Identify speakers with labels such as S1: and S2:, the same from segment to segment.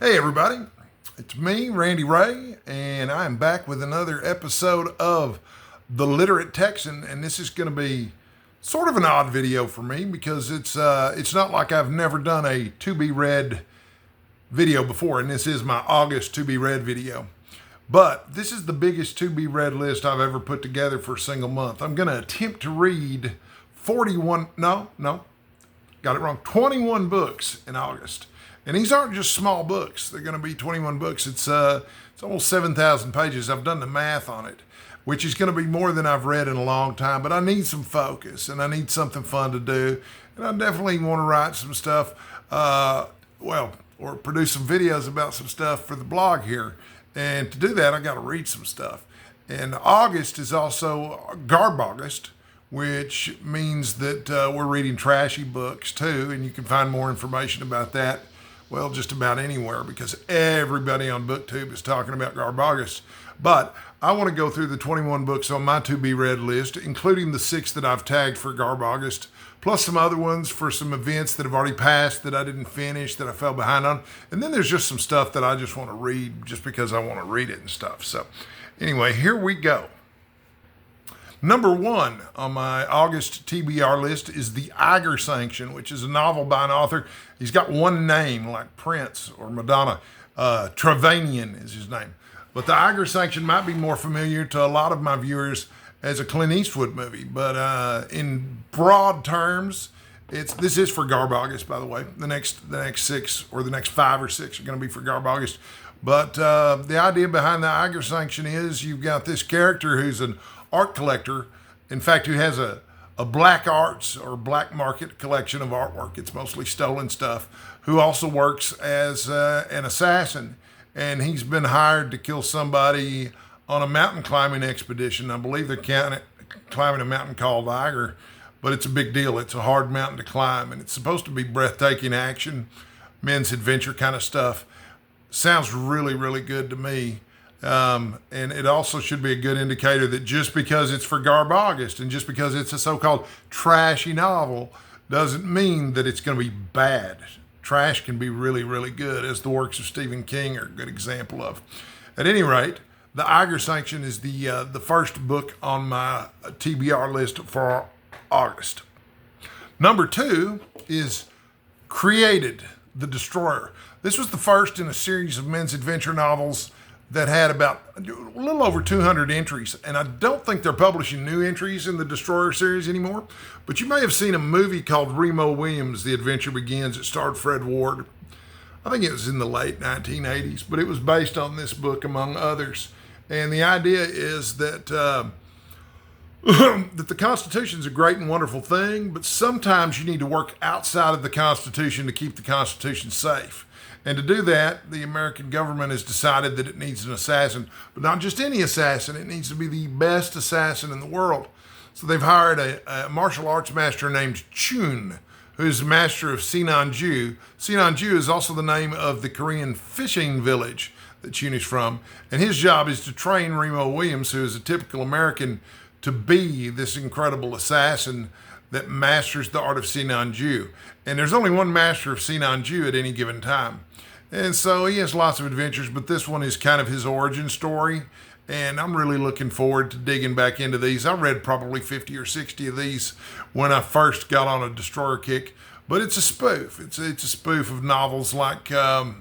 S1: Hey everybody, it's me, Randy Ray, and I'm back with another episode of The Literate Texan, and this is going to be sort of an odd video for me because it's not like I've never done a to be read video before, and this is my August to be read video. But this is the biggest to be read list I've ever put together for a single month. I'm going to attempt to read 21 books in August. And these aren't just small books. They're going to be 21 books. It's almost 7,000 pages. I've done the math on it, which is going to be more than I've read in a long time. But I need some focus, and I need something fun to do. And I definitely want to write some stuff, or produce some videos about some stuff for the blog here. And to do that, I got to read some stuff. And August is also Garb August, which means that we're reading trashy books too. And you can find more information about that, well, just about anywhere, because everybody on BookTube is talking about Garb August. But I want to go through the 21 books on my to-be-read list, including the 6 that I've tagged for Garb August, plus some other ones for some events that have already passed that I didn't finish, that I fell behind on. And then there's just some stuff that I just want to read just because I want to read it and stuff. So anyway, here we go. Number 1 on my August TBR list is the Eiger Sanction, which is a novel by an author. He's got one name, like Prince or Madonna. Trevanian is his name. But the Eiger Sanction might be more familiar to a lot of my viewers as a Clint Eastwood movie. But in broad terms, this is for Garb August, by the way. The next 6 or the next 5 or 6 are going to be for Garb August. But the idea behind the Eiger Sanction is you've got this character who's an art collector, in fact, who has a black arts or black market collection of artwork. It's mostly stolen stuff, who also works as an assassin. And he's been hired to kill somebody on a mountain climbing expedition. I believe they're climbing a mountain called Eiger, but it's a big deal. It's a hard mountain to climb, and it's supposed to be breathtaking action, men's adventure kind of stuff. Sounds really, really good to me. And it also should be a good indicator that just because it's for Garb August and just because it's a so-called trashy novel doesn't mean that it's going to be bad. Trash can be really, really good, as the works of Stephen King are a good example of. At any rate, the Eiger Sanction is the first book on my TBR list for August. Number 2 is Created, the Destroyer. This was the first in a series of men's adventure novels that had about a little over 200 entries. And I don't think they're publishing new entries in the Destroyer series anymore. But you may have seen a movie called Remo Williams, The Adventure Begins. It starred Fred Ward. I think it was in the late 1980s, but it was based on this book, among others. And the idea is that that the Constitution is a great and wonderful thing, but sometimes you need to work outside of the Constitution to keep the Constitution safe. And to do that, the American government has decided that it needs an assassin, but not just any assassin. It needs to be the best assassin in the world. So they've hired a martial arts master named Chun, who's master of Sinanju. Sinanju is also the name of the Korean fishing village that Chun is from. And his job is to train Remo Williams, who is a typical American, to be this incredible assassin that masters the art of Sinanju. And there's only one master of Sinanju at any given time. And so he has lots of adventures, but this one is kind of his origin story. And I'm really looking forward to digging back into these. I read probably 50 or 60 of these when I first got on a Destroyer kick. But it's a spoof. It's a spoof of novels like, The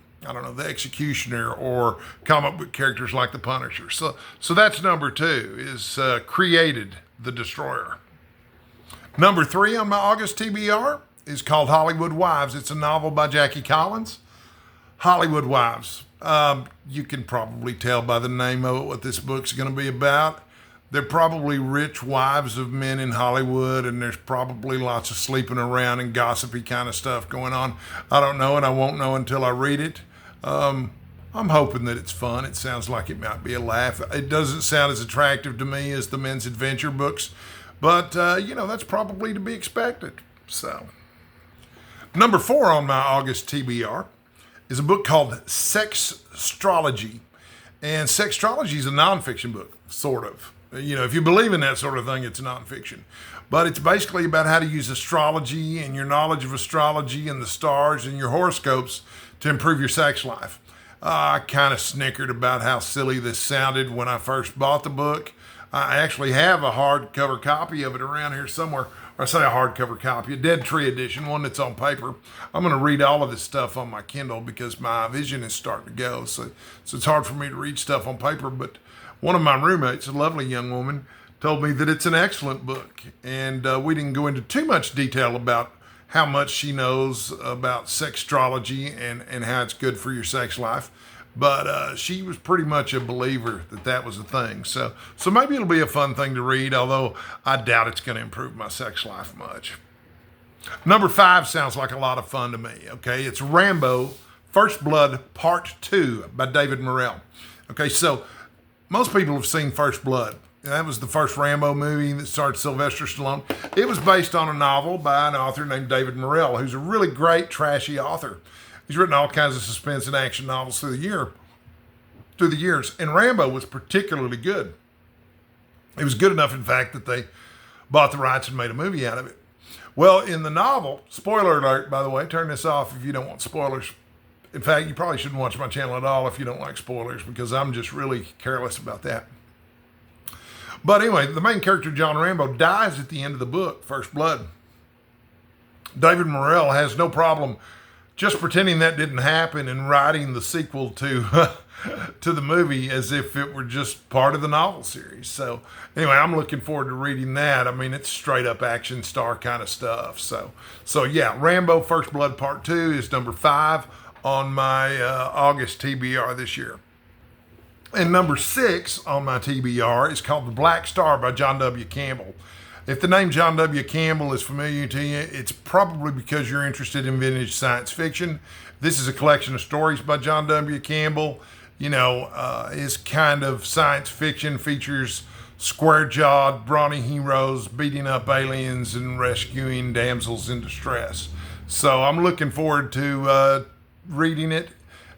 S1: Executioner, or comic book characters like The Punisher. So that's number 2, is Created, the Destroyer. Number 3 on my August TBR is called Hollywood Wives. It's a novel by Jackie Collins. Hollywood Wives. You can probably tell by the name of it what this book's going to be about. They're probably rich wives of men in Hollywood, and there's probably lots of sleeping around and gossipy kind of stuff going on. I don't know, and I won't know until I read it. I'm hoping that it's fun. It sounds like it might be a laugh. It doesn't sound as attractive to me as the men's adventure books, but, that's probably to be expected. So, number 4 on my August TBR is a book called Sextrology. And Sextrology is a nonfiction book, sort of. If you believe in that sort of thing, it's nonfiction. But it's basically about how to use astrology and your knowledge of astrology and the stars and your horoscopes to improve your sex life. I kind of snickered about how silly this sounded when I first bought the book. I actually have a hardcover copy of it around here somewhere. Or I say a hardcover copy, a Dead Tree edition, one that's on paper. I'm going to read all of this stuff on my Kindle because my vision is starting to go. So it's hard for me to read stuff on paper. But one of my roommates, a lovely young woman, told me that it's an excellent book. And we didn't go into too much detail about how much she knows about sextrology and how it's good for your sex life. But she was pretty much a believer that that was a thing. So maybe it'll be a fun thing to read, although I doubt it's going to improve my sex life much. Number 5 sounds like a lot of fun to me, okay? It's Rambo, First Blood, Part 2 by David Morrell. Okay, so most people have seen First Blood. That was the first Rambo movie that starred Sylvester Stallone. It was based on a novel by an author named David Morrell, who's a really great, trashy author. He's written all kinds of suspense and action novels through the years, and Rambo was particularly good. It was good enough, in fact, that they bought the rights and made a movie out of it. Well, in the novel, spoiler alert, by the way, turn this off if you don't want spoilers. In fact, you probably shouldn't watch my channel at all if you don't like spoilers, because I'm just really careless about that. But anyway, the main character, John Rambo, dies at the end of the book, First Blood. David Morrell has no problem just pretending that didn't happen and writing the sequel to to the movie as if it were just part of the novel series. So anyway, I'm looking forward to reading that. I mean, it's straight up action star kind of stuff. So yeah, Rambo First Blood Part 2 is number 5 on my August TBR this year. And number 6 on my TBR is called The Black Star by John W. Campbell. If the name John W. Campbell is familiar to you, it's probably because you're interested in vintage science fiction. This is a collection of stories by John W. Campbell. You know, his kind of science fiction features square-jawed, brawny heroes beating up aliens and rescuing damsels in distress. So I'm looking forward to reading it.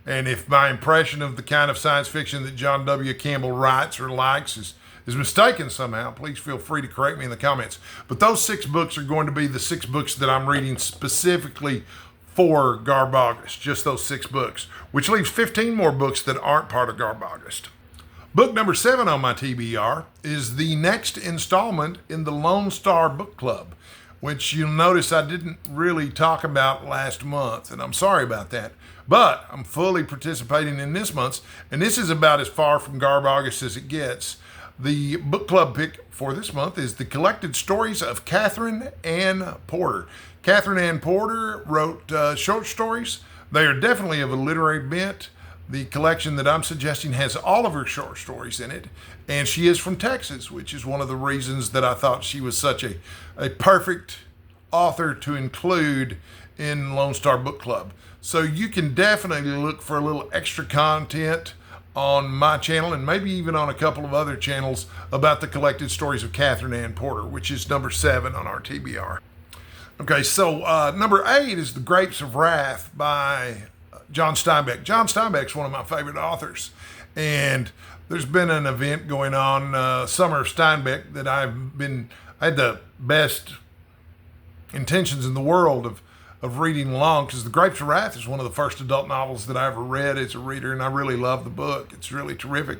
S1: And if my impression of the kind of science fiction that John W. Campbell writes or likes is mistaken somehow, please feel free to correct me in the comments. But those 6 books are going to be the 6 books that I'm reading specifically for Garb August, just those 6 books, which leaves 15 more books that aren't part of Garb August. Book number 7 on my TBR is the next installment in the Lone Star Book Club, which you'll notice I didn't really talk about last month, and I'm sorry about that. But I'm fully participating in this month's, and this is about as far from Garb August as it gets. The book club pick for this month is The Collected Stories of Katharine Ann Porter. Katharine Ann Porter wrote short stories. They are definitely of a literary bent. The collection that I'm suggesting has all of her short stories in it, and she is from Texas, which is one of the reasons that I thought she was such a perfect author to include in Lone Star Book Club. So you can definitely look for a little extra content on my channel and maybe even on a couple of other channels about the collected stories of Katharine Ann Porter, which is number 7 on our TBR. Okay, so number 8 is The Grapes of Wrath by John Steinbeck. John Steinbeck's one of my favorite authors, and there's been an event going on, Summer of Steinbeck, that I had the best intentions in the world of reading along, because The Grapes of Wrath is one of the first adult novels that I ever read as a reader, and I really love the book. It's really terrific.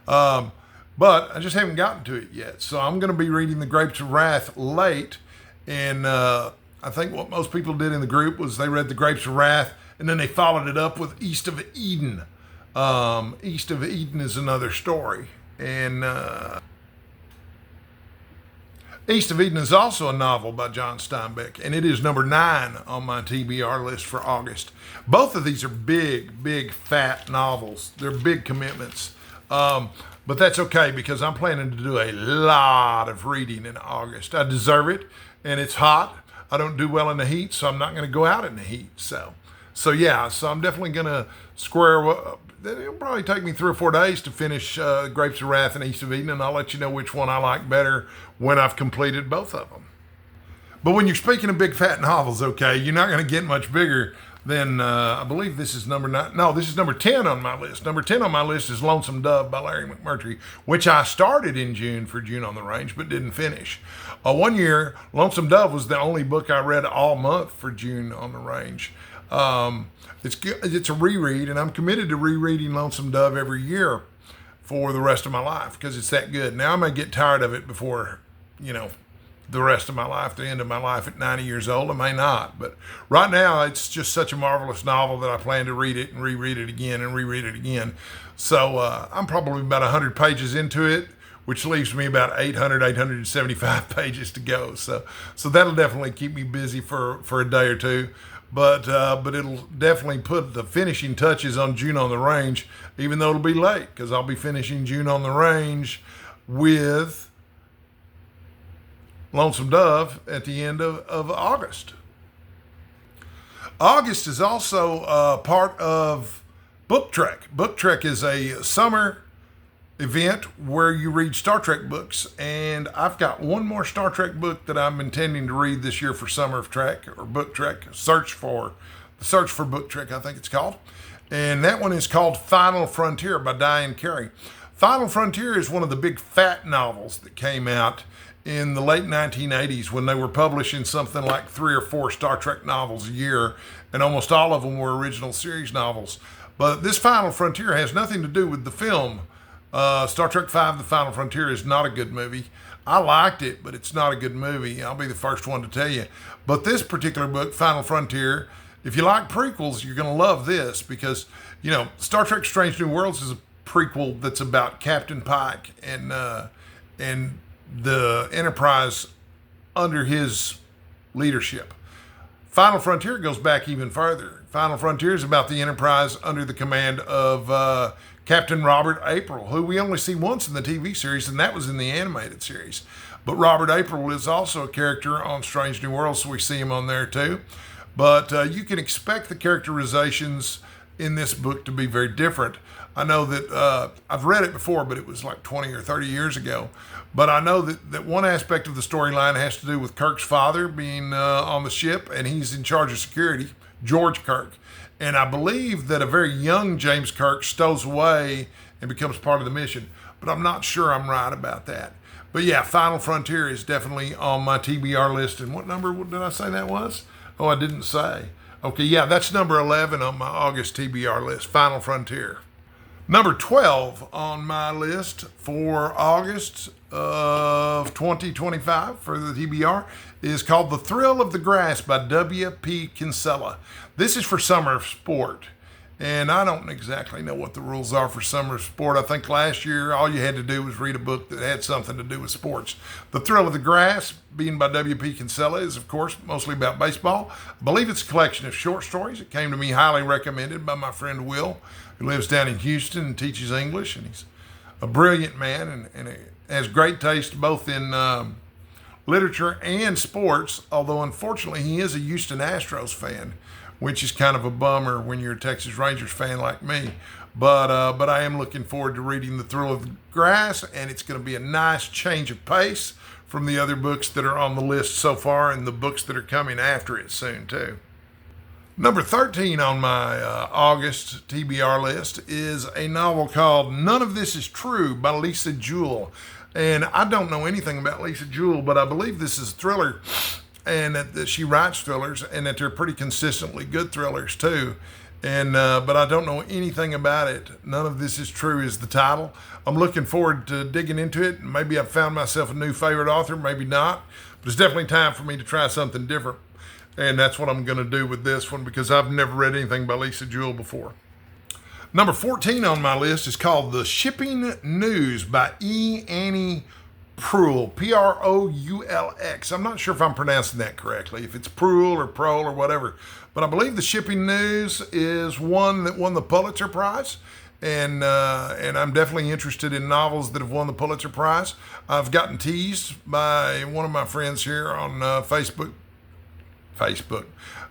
S1: But I just haven't gotten to it yet. So I'm going to be reading The Grapes of Wrath late, and I think what most people did in the group was they read The Grapes of Wrath, and then they followed it up with East of Eden. East of Eden is another story. And East of Eden is also a novel by John Steinbeck, and it is number 9 on my TBR list for August. Both of these are big, big, fat novels. They're big commitments. But that's okay, because I'm planning to do a lot of reading in August. I deserve it, and it's hot. I don't do well in the heat, so I'm not going to go out in the heat. So yeah, so I'm definitely going to square up. It'll probably take me 3 or 4 days to finish Grapes of Wrath and East of Eden, and I'll let you know which one I like better when I've completed both of them. But when you're speaking of big fat novels, okay, you're not going to get much bigger than, I believe this is number 9. No, this is number 10 on my list. Number 10 on my list is Lonesome Dove by Larry McMurtry, which I started in June for June on the Range, but didn't finish. One year, Lonesome Dove was the only book I read all month for June on the Range. It's a reread, and I'm committed to rereading Lonesome Dove every year for the rest of my life because it's that good. Now I may get tired of it before, the rest of my life, the end of my life at 90 years old. I may not, but right now it's just such a marvelous novel that I plan to read it and reread it again and reread it again. So I'm probably about 100 pages into it, which leaves me about 875 pages to go. So that'll definitely keep me busy for a day or two. But it'll definitely put the finishing touches on June on the Range, even though it'll be late, because I'll be finishing June on the Range with Lonesome Dove at the end of August. August is also part of Book Trek. Book Trek is a summer event where you read Star Trek books, and I've got one more Star Trek book that I'm intending to read this year for Summer of Trek, or Book Trek, Search for Book Trek, I think it's called. And that one is called Final Frontier by Diane Carey. Final Frontier is one of the big fat novels that came out in the late 1980s when they were publishing something like 3 or 4 Star Trek novels a year, and almost all of them were original series novels. But this Final Frontier has nothing to do with the film. Star Trek V, The Final Frontier is not a good movie. I liked it, but it's not a good movie. I'll be the first one to tell you. But this particular book, Final Frontier, if you like prequels, you're going to love this because, Star Trek Strange New Worlds is a prequel that's about Captain Pike and the Enterprise under his leadership. Final Frontier goes back even further. Final Frontier is about the Enterprise under the command of Captain Robert April, who we only see once in the TV series, and that was in the animated series. But Robert April is also a character on Strange New Worlds, so we see him on there too. But you can expect the characterizations in this book to be very different. I know that I've read it before, but it was like 20 or 30 years ago. But I know that one aspect of the storyline has to do with Kirk's father being on the ship, and he's in charge of security, George Kirk. And I believe that a very young James Kirk stows away and becomes part of the mission. But I'm not sure I'm right about that. But yeah, Final Frontier is definitely on my TBR list. And what number did I say that was? Oh, I didn't say. Okay, yeah, that's number 11 on my August TBR list, Final Frontier. Number 12 on my list for August of 2025 for the TBR is called The Thrill of the Grass by W.P. Kinsella. This is for summer sport, and I don't exactly know what the rules are for summer sport. I think last year all you had to do was read a book that had something to do with sports. The Thrill of the Grass, being by W.P. Kinsella, is of course mostly about baseball. I believe it's a collection of short stories. It came to me highly recommended by my friend Will, who lives down in Houston and teaches English, and he's a brilliant man and has great taste both in literature and sports, although unfortunately he is a Houston Astros fan, which is kind of a bummer when you're a Texas Rangers fan like me. But I am looking forward to reading The Thrill of the Grass, and it's going to be a nice change of pace from the other books that are on the list so far and the books that are coming after it soon too. Number 13 on my August TBR list is a novel called None of This Is True by Lisa Jewell. And I don't know anything about Lisa Jewell, but I believe this is a thriller, and that she writes thrillers, and that they're pretty consistently good thrillers too. And but I don't know anything about it. None of This Is True is the title. I'm looking forward to digging into it. Maybe I've found myself a new favorite author, maybe not. But it's definitely time for me to try something different. And that's what I'm going to do with this one because I've never read anything by Lisa Jewell before. Number 14 on my list is called The Shipping News by E. Annie Proulx, Proulx. I'm not sure if I'm pronouncing that correctly, if it's Proulx or Proulx or whatever. But I believe The Shipping News is one that won the Pulitzer Prize. And I'm definitely interested in novels that have won the Pulitzer Prize. I've gotten teased by one of my friends here on Facebook.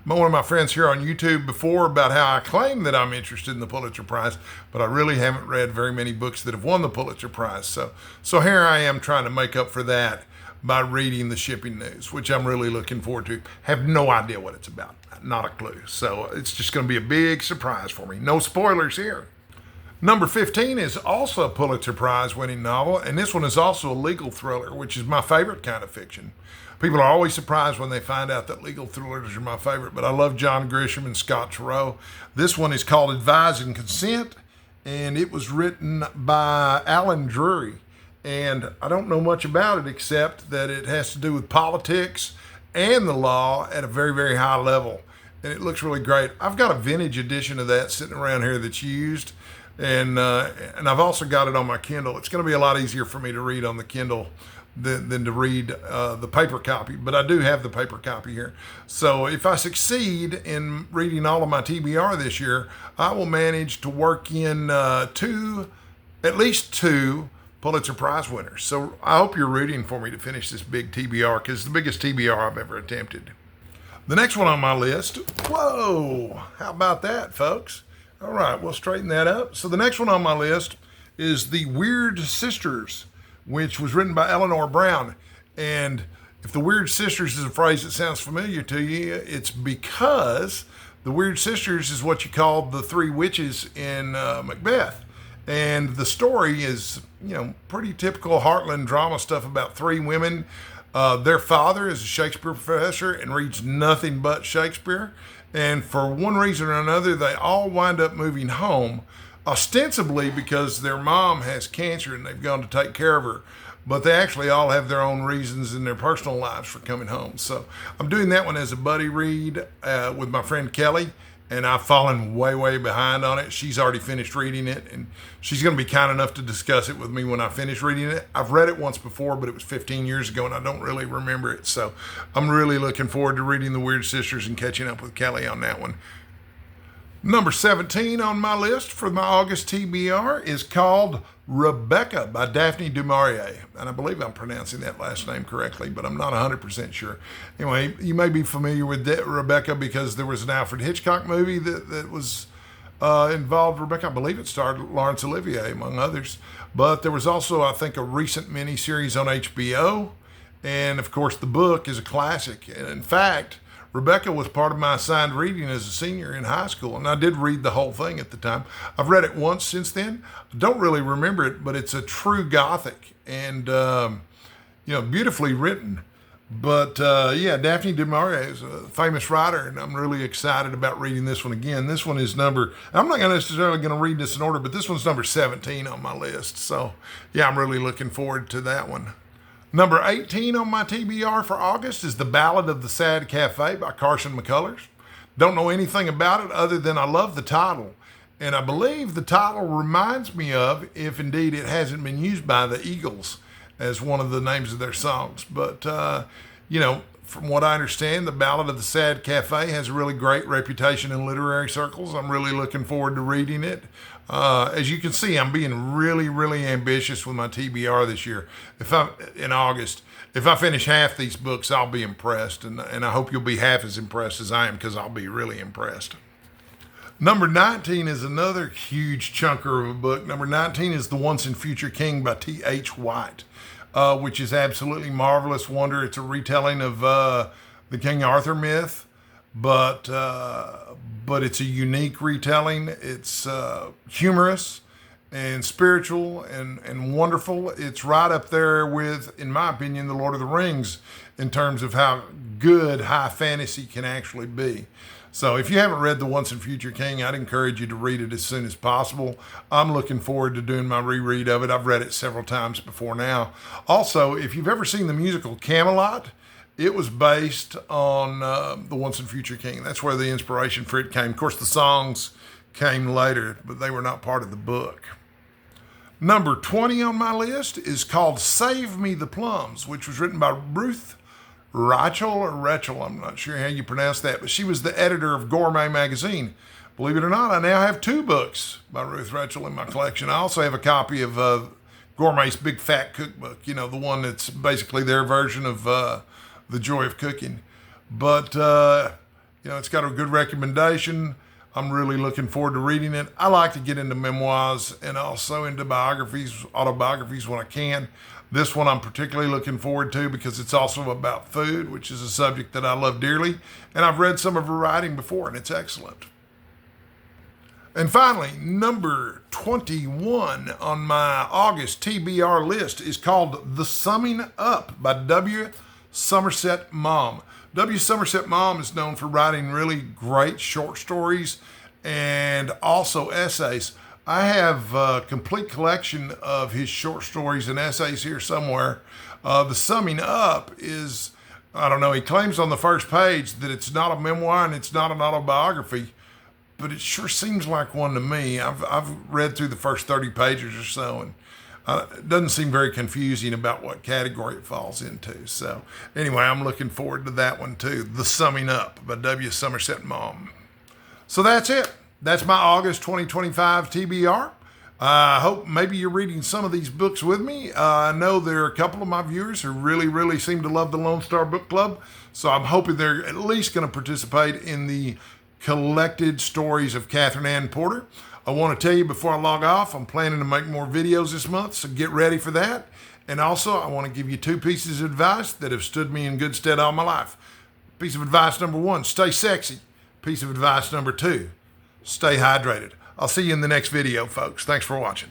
S1: One of my friends here on YouTube before about how I claim that I'm interested in the Pulitzer Prize, but I really haven't read very many books that have won the Pulitzer Prize. So here I am trying to make up for that by reading The Shipping News, which I'm really looking forward to. Have no idea what it's about, not a clue. So it's just going to be a big surprise for me. No spoilers here. Number 15 is also a Pulitzer Prize winning novel, and this one is also a legal thriller, which is my favorite kind of fiction. People are always surprised when they find out that legal thrillers are my favorite, but I love John Grisham and Scott Turow. This one is called Advise and Consent, and it was written by Alan Drury. And I don't know much about it except that it has to do with politics and the law at a very, very high level. And it looks really great. I've got a vintage edition of that sitting around here that's used. And I've also got it on my Kindle. It's going to be a lot easier for me to read on the Kindle than to read the paper copy. But I do have the paper copy here. So if I succeed in reading all of my TBR this year, I will manage to work in at least two Pulitzer Prize winners. So I hope you're rooting for me to finish this big TBR, because it's the biggest TBR I've ever attempted. The next one on my list, whoa, how about that, folks? All right, we'll straighten that up. So the next one on my list is The Weird Sisters, which was written by Eleanor Brown. And if The Weird Sisters is a phrase that sounds familiar to you, it's because The Weird Sisters is what you call the three witches in Macbeth. And the story is, pretty typical Heartland drama stuff about three women. Their father is a Shakespeare professor and reads nothing but Shakespeare. And for one reason or another, they all wind up moving home, ostensibly because their mom has cancer and they've gone to take care of her. But they actually all have their own reasons in their personal lives for coming home. So I'm doing that one as a buddy read with my friend Kelly. And I've fallen way, way behind on it. She's already finished reading it, and she's going to be kind enough to discuss it with me when I finish reading it. I've read it once before, but it was 15 years ago, and I don't really remember it. So I'm really looking forward to reading The Weird Sisters and catching up with Kelly on that one. Number 17 on my list for my August TBR is called Rebecca by Daphne du Maurier. And I believe I'm pronouncing that last name correctly, but I'm not 100% sure. Anyway, you may be familiar with Rebecca because there was an Alfred Hitchcock movie that was involved Rebecca. I believe it starred Laurence Olivier, among others. But there was also, I think, a recent miniseries on HBO. And, of course, the book is a classic. And, in fact, Rebecca was part of my assigned reading as a senior in high school, and I did read the whole thing at the time. I've read it once since then. I don't really remember it, but it's a true Gothic and, beautifully written. But, Daphne du Maurier is a famous writer, and I'm really excited about reading this one again. This one is I'm not necessarily going to read this in order, but this one's number 17 on my list. So, I'm really looking forward to that one. Number 18 on my TBR for August is The Ballad of the Sad Cafe by Carson McCullers. Don't know anything about it other than I love the title. And I believe the title reminds me of, if indeed it hasn't been used by the Eagles as one of the names of their songs. But, from what I understand, The Ballad of the Sad Cafe has a really great reputation in literary circles. I'm really looking forward to reading it. As you can see, I'm being really, really ambitious with my TBR this year. In August, if I finish half these books, I'll be impressed. And I hope you'll be half as impressed as I am, because I'll be really impressed. Number 19 is another huge chunker of a book. Number 19 is The Once and Future King by T.H. White, which is absolutely marvelous wonder. It's a retelling of the King Arthur myth. But it's a unique retelling. It's humorous and spiritual and wonderful. It's right up there with, in my opinion, The Lord of the Rings in terms of how good high fantasy can actually be. So if you haven't read The Once and Future King, I'd encourage you to read it as soon as possible. I'm looking forward to doing my reread of it. I've read it several times before now. Also, if you've ever seen the musical Camelot, it was based on The Once and Future King. That's where the inspiration for it came. Of course, the songs came later, but they were not part of the book. Number 20 on my list is called Save Me the Plums, which was written by Ruth Rachel. I'm not sure how you pronounce that, but she was the editor of Gourmet magazine. Believe it or not, I now have 2 books by Ruth Rachel in my collection. I also have a copy of Gourmet's Big Fat Cookbook, the one that's basically their version of The Joy of Cooking. But, it's got a good recommendation. I'm really looking forward to reading it. I like to get into memoirs and also into autobiographies when I can. This one I'm particularly looking forward to because it's also about food, which is a subject that I love dearly. And I've read some of her writing before, and it's excellent. And finally, number 21 on my August TBR list is called The Summing Up by W. Somerset Maugham. W. Somerset Maugham is known for writing really great short stories and also essays. I have a complete collection of his short stories and essays here somewhere. The Summing Up is, I don't know, he claims on the first page that it's not a memoir and it's not an autobiography, but it sure seems like one to me. I've read through the first 30 pages or so, and it doesn't seem very confusing about what category it falls into. So anyway, I'm looking forward to that one too. The Summing Up by W. Somerset Maugham. So that's it. That's my August 2025 TBR. I hope maybe you're reading some of these books with me. I know there are a couple of my viewers who really seem to love the Lone Star Book Club. So I'm hoping they're at least going to participate in the collected stories of Katharine Ann Porter. I want to tell you before I log off, I'm planning to make more videos this month, so get ready for that. And also, I want to give you 2 pieces of advice that have stood me in good stead all my life. Piece of advice number 1, stay sexy. Piece of advice number 2, stay hydrated. I'll see you in the next video, folks. Thanks for watching.